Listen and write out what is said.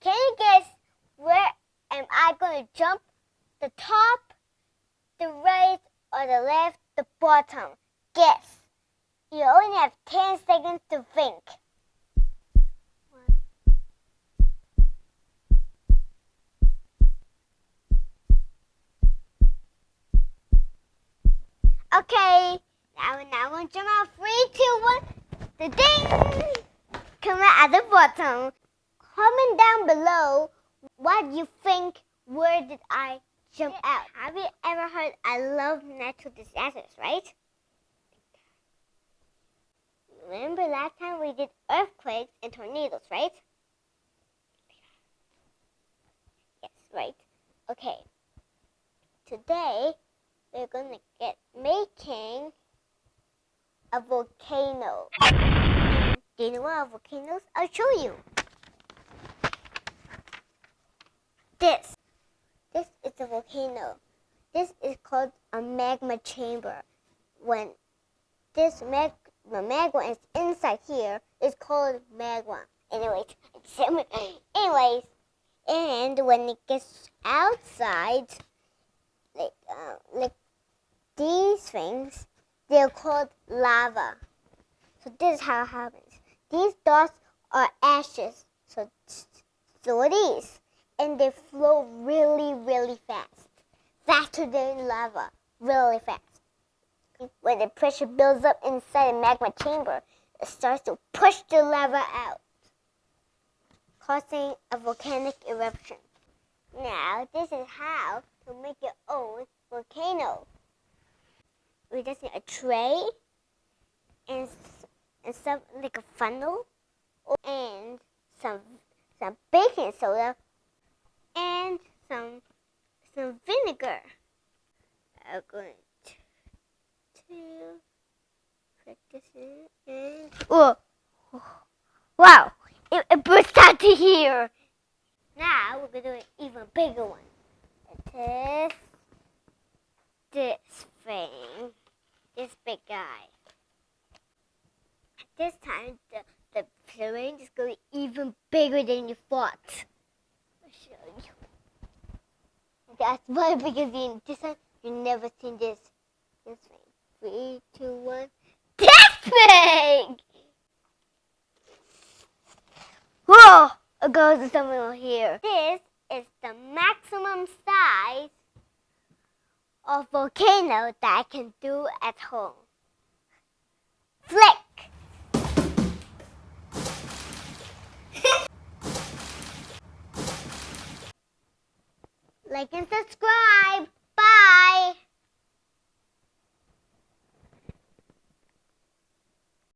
Can you guess where am I going to jump? The top, the right, or the left, the bottom? Guess. You only have 10 seconds to think. Okay, now we're going to jump out. 3, 2, 1. The ding! Come out at the bottom. Comment down below what you think. Where did I jump out? Have you ever heard I love natural disasters, right? Remember last time we did earthquakes and tornadoes, right? Yes, right. Okay. Today we're going to get making a volcano. Do you know what a volcano is? I'll show you. This is a volcano. This is called a magma chamber. When this magma is inside here, it's called magma. Anyways, and when it gets outside, like these things, they're called lava. So this is how it happens. These dots are ashes. So it is. And they flow really, really fast. Faster than lava. Really fast. When the pressure builds up inside the magma chamber, it starts to push the lava out, causing a volcanic eruption. Now, this is how to make your own volcano. We just need a tray and some like a funnel and some baking soda and some vinegar. I'm going to put this in and wow! It burst out to here. Now we're gonna do an even bigger one. It is this thing, this big guy. This time the range is going to be even bigger than you thought. I'll show you. That's why, because this time you've never seen this thing. 3, 2, 1. This thing! Whoa! It goes to somewhere here. This is the maximum size of volcano that I can do at home. Flick! Like and subscribe.